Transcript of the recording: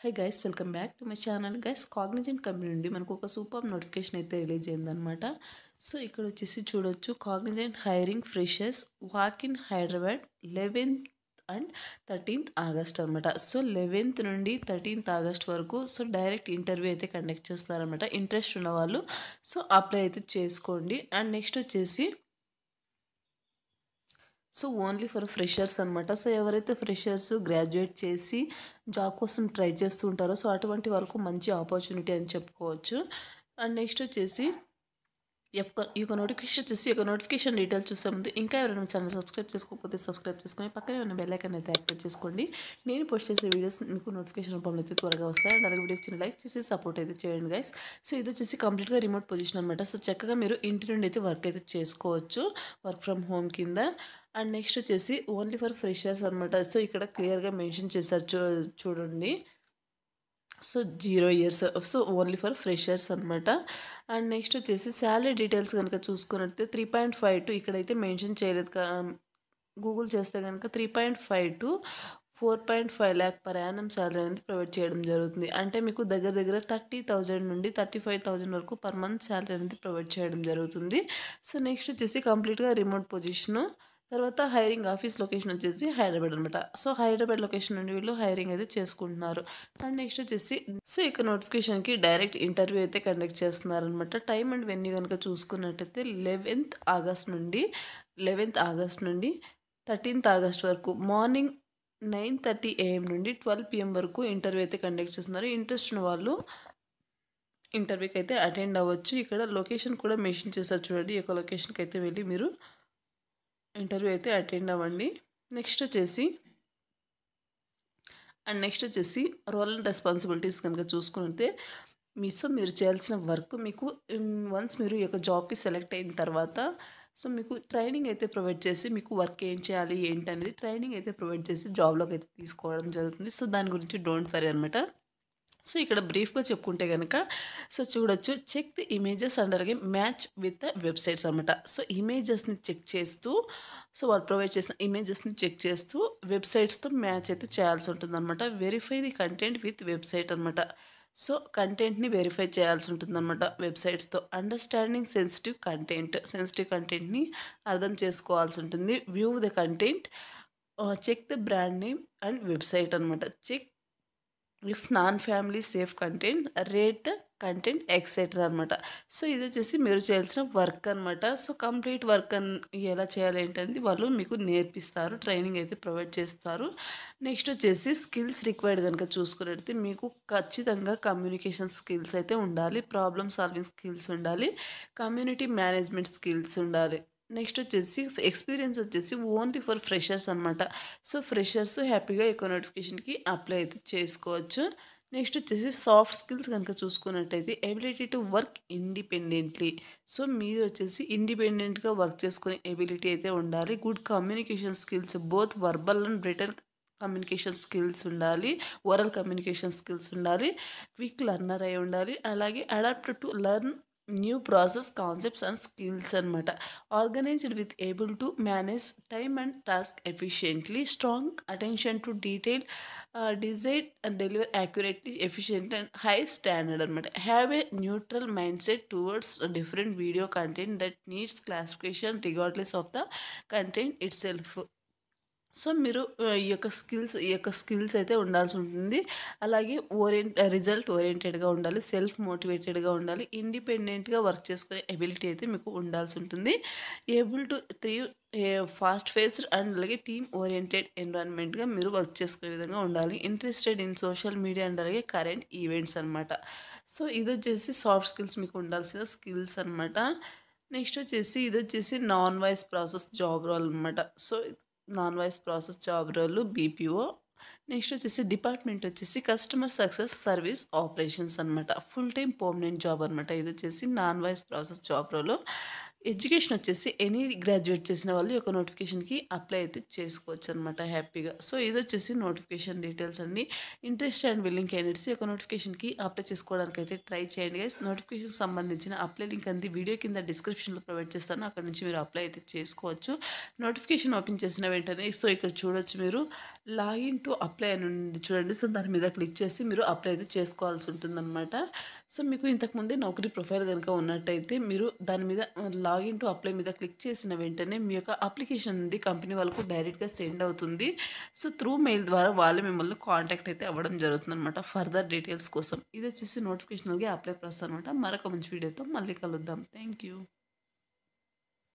Hi guys, welcome back to my channel. Guys, Cognizant company నుండి మనకు ఒక super notification అయితే రిలీజ్ అయిందనమాట. సో ఇక్కడ వచ్చేసి చూడొచ్చు, Cognizant hiring freshers walk in Hyderabad 11th and 13th August అనమాట. సో 11th నుండి 13th ఆగస్ట్ వరకు సో డైరెక్ట్ ఇంటర్వ్యూ అయితే కండక్ట్ చేస్తున్నారనమాట. ఇంట్రెస్ట్ ఉన్న వాళ్ళు సో అప్లై అయితే చేసుకోండి. అండ్ నెక్స్ట్ వచ్చేసి సో ఓన్లీ ఫర్ ఫ్రెషర్స్ అనమాట. సో ఎవరైతే ఫ్రెషర్స్ గ్రాడ్యుయేట్ చేసి జాబ్ కోసం ట్రై చేస్తూ ఉంటారో సో అటువంటి వాళ్ళకు మంచి ఆపర్చునిటీ అని చెప్పుకోవచ్చు. అండ్ నెక్స్ట్ వచ్చేసి ఈ యొక్క నోటిఫికేషన్ డీటెయిల్స్ చూసే ముందు ఇంకా ఎవరైనా ఛానల్ సబ్స్క్రైబ్ చేసుకోకపోతే సబ్స్క్రైబ్ చేసుకొని పక్కనే ఉన్న బెల్ ఐకాన్ అయితే యాక్టివేట్ చేసుకోండి. నేను పోస్ట్ చేసే వీడియోస్ మీకు నోటిఫికేషన్ రూపంలో అయితే త్వరగా వస్తాయి. అండ్ అలాగే వీడియోకి చిన్న లైక్ చేసి సపోర్ట్ అయితే చేయండి గైస్. సో ఇది వచ్చేసి కంప్లీట్గా రిమోట్ పొజిషన్ అనమాట. సో చక్కగా మీరు ఇంటి నుండి అయితే వర్క్ అయితే చేసుకోవచ్చు, వర్క్ ఫ్రమ్ హోమ్ కింద. అండ్ నెక్స్ట్ వచ్చేసి ఓన్లీ ఫర్ ఫ్రెషర్స్ అనమాట. సో ఇక్కడ క్లియర్గా మెన్షన్ చేశారు, చూడండి. So 0 years, so only for freshers అనమాట. అండ్ నెక్స్ట్ వచ్చేసి శాలరీ డీటెయిల్స్ కనుక చూసుకున్నట్లయితే 3.5 టు ఇక్కడైతే మెన్షన్ చేయలేదు. గూగుల్ చేస్తే కనుక 3.5 to 4.5 lakh per annum salary అనేది ప్రొవైడ్ చేయడం జరుగుతుంది. అంటే మీకు దగ్గర దగ్గర 30,000 నుండి 35,000 వరకు పర్ మంత్ శాలరీ అనేది ప్రొవైడ్ చేయడం జరుగుతుంది. సో నెక్స్ట్ వచ్చేసి కంప్లీట్గా రిమోట్ పొజిషను. తర్వాత హైరింగ్ ఆఫీస్ లొకేషన్ వచ్చేసి హైదరాబాద్ అనమాట. సో హైదరాబాద్ లొకేషన్ నుండి వీళ్ళు హైరింగ్ అయితే చేసుకుంటున్నారు. అండ్ నెక్స్ట్ వచ్చేసి సో ఇక నోటిఫికేషన్కి డైరెక్ట్ ఇంటర్వ్యూ అయితే కండక్ట్ చేస్తున్నారనమాట. టైం అండ్ వెన్యూ కనుక చూసుకున్నట్టయితే 11th ఆగస్ట్ నుండి 13th ఆగస్ట్ వరకు మార్నింగ్ 9:30 AM నుండి 12 PM వరకు ఇంటర్వ్యూ అయితే కండక్ట్ చేస్తున్నారు. ఇంట్రెస్ట్ ఉన్న వాళ్ళు ఇంటర్వ్యూకి అయితే అటెండ్ అవ్వచ్చు. ఇక్కడ లొకేషన్ కూడా మెన్షన్ చేస్తారు, చూడండి. ఈ యొక్క లొకేషన్కి అయితే వెళ్ళి మీరు ఇంటర్వ్యూ అయితే అటెండ్ అవ్వండి. నెక్స్ట్ వచ్చేసి రోల్ అండ్ రెస్పాన్సిబిలిటీస్ కనుక చూసుకుంటే మీరు చేయాల్సిన వర్క్ మీకు వన్స్ మీరు ఈ యొక్క జాబ్కి సెలెక్ట్ అయిన తర్వాత సో మీకు ట్రైనింగ్ అయితే ప్రొవైడ్ చేసి మీకు వర్క్ ఏం చేయాలి ఏంటి అనేది ట్రైనింగ్ అయితే ప్రొవైడ్ చేసి జాబ్లోకి అయితే తీసుకోవడం జరుగుతుంది. సో దాని గురించి డోంట్ వరీ అనమాట. సో ఇక్కడ బ్రీఫ్గా చెప్పుకుంటే కనుక సో చూడొచ్చు, చెక్ ది ఇమేజెస్ అండ్ అలాగే మ్యాచ్ విత్ ద వెబ్సైట్స్ అనమాట. సో ఇమేజెస్ని చెక్ చేస్తూ సో వాళ్ళు ప్రొవైడ్ చేసిన ఇమేజెస్ని చెక్ చేస్తూ వెబ్సైట్స్తో మ్యాచ్ అయితే చేయాల్సి ఉంటుంది అనమాట. Verify the content with website అనమాట. సో కంటెంట్ని వెరిఫై చేయాల్సి ఉంటుందన్నమాట వెబ్సైట్స్తో. అండర్స్టాండింగ్ సెన్సిటివ్ కంటెంట్ని అర్థం చేసుకోవాల్సి ఉంటుంది. View the content, check the brand name and website అనమాట. Check if non family safe content, rate content etcetera అనమాట. సో ఇది వచ్చేసి మీరు చేయాల్సిన వర్క్ అనమాట. సో కంప్లీట్ వర్క్ ఎలా చేయాలి ఏంటనేది వాళ్ళు మీకు నేర్పిస్తారు, ట్రైనింగ్ అయితే ప్రొవైడ్ చేస్తారు. నెక్స్ట్ వచ్చేసి స్కిల్స్ రిక్వైర్డ్ కనుక చూసుకున్నట్లయితే మీకు ఖచ్చితంగా కమ్యూనికేషన్ స్కిల్స్ అయితే ఉండాలి, ప్రాబ్లమ్ సాల్వింగ్ స్కిల్స్ ఉండాలి, కమ్యూనిటీ మేనేజ్మెంట్ స్కిల్స్ ఉండాలి. నెక్స్ట్ వచ్చేసి ఎక్స్పీరియన్స్ వచ్చేసి ఓన్లీ ఫర్ ఫ్రెషర్స్ అనమాట. సో ఫ్రెషర్స్ హ్యాపీగా ఎక్కువ నోటిఫికేషన్కి అప్లై అయితే చేసుకోవచ్చు. నెక్స్ట్ వచ్చేసి సాఫ్ట్ స్కిల్స్ కనుక చూసుకున్నట్టయితే ability to work independently. So మీరు వచ్చేసి ఇండిపెండెంట్గా వర్క్ చేసుకునే ఎబిలిటీ అయితే ఉండాలి. Good communication skills, both verbal and written communication skills ఉండాలి, ఓరల్ కమ్యూనికేషన్ స్కిల్స్ ఉండాలి, క్విక్ లెర్నర్ అయి ఉండాలి, అలాగే adapt to learn new process concepts and skills అనమాట. Organised with able to manage time and task efficiently, strong attention to detail, decide and deliver accurately, efficient and high standard అనమాట. Have a neutral mind set towards different video content that needs classification regardless of the content it self. So మీరు ఈ యొక్క skills అయితే ఉండాల్సి ఉంటుంది. అలాగే result ఓరియంటెడ్గా ఉండాలి, self మోటివేటెడ్గా ఉండాలి, ఇండిపెండెంట్గా వర్క్ చేసుకునే ఎబిలిటీ అయితే మీకు ఉండాల్సి ఉంటుంది. Able to thrive fast paced and అలాగే టీమ్ ఓరియంటెడ్ ఎన్విరాన్మెంట్గా మీరు వర్క్ చేసుకునే విధంగా ఉండాలి. Interested in social media and అలాగే కరెంట్ ఈవెంట్స్ అనమాట. సో ఇది వచ్చేసి సాఫ్ట్ స్కిల్స్ మీకు ఉండాల్సిన స్కిల్స్ అనమాట. నెక్స్ట్ వచ్చేసి ఇది వచ్చేసి non voice process job role అనమాట. So non voice process job role BPO. Next వచ్చేసి డిపార్ట్మెంట్ వచ్చేసి కస్టమర్ సక్సెస్ సర్వీస్ ఆపరేషన్స్ అనమాట. ఫుల్ టైం పర్మనెంట్ జాబ్ అనమాట. ఇది వచ్చేసి non voice process job role. Education వచ్చేసి ఎనీ గ్రాడ్యుయేట్ చేసిన వాళ్ళు ఈ యొక్క నోటిఫికేషన్‌కి అప్లై అయితే చేసుకోవచ్చనమాట హ్యాపీగా. సో, ఇదొచ్చేసి నోటిఫికేషన్ డీటెయిల్స్ అండి. ఇంట్రెస్ట్ అండ్ విల్లింగ్ క్యాండిడేట్స్ ఈ యొక్క నోటిఫికేషన్‌కి అప్లై చేసుకోవడానికైతే ట్రై చేయండి గైస్. నోటిఫికేషన్‌కి సంబంధించిన అప్లై లింక్ అనేది వీడియో కింద డిస్క్రిప్షన్‌లో ప్రొవైడ్ చేస్తాను. అక్కడ నుంచి మీరు అప్లై అయితే చేసుకోవచ్చు. నోటిఫికేషన్ ఓపెన్ చేసిన వెంటనే సో, ఇక్కడ చూడొచ్చు మీరు లాగిన్ టు అప్లై అని ఉంది చూడండి. సో, దాని మీద క్లిక్ చేసి మీరు అప్లై అయితే చేసుకోవాల్సి ఉంటుందనమాట. సో, మీకు ఇంతకుముందే నౌకరీ ప్రొఫైల్ గనుక ఉన్నట్టయితే మీరు దాని మీద లాగిన్ టు అప్లై మీద క్లిక్ చేసిన వెంటనే మీ యొక్క అప్లికేషన్ అనేది కంపెనీ వాళ్ళకు డైరెక్ట్‌గా సెండ్ అవుతుంది. సో, త్రూ మెయిల్ ద్వారా వాళ్ళే మిమ్మల్ని కాంటాక్ట్ అయితే అవ్వడం జరుగుతుందనమాట ఫర్దర్ డీటెయిల్స్ కోసం. ఇదొచ్చేసి నోటిఫికేషన్‌కి అప్లై ప్రాసెస్ అనమాట. మరొక మంచి వీడియోతో మళ్ళీ కలుద్దాం. Thank you.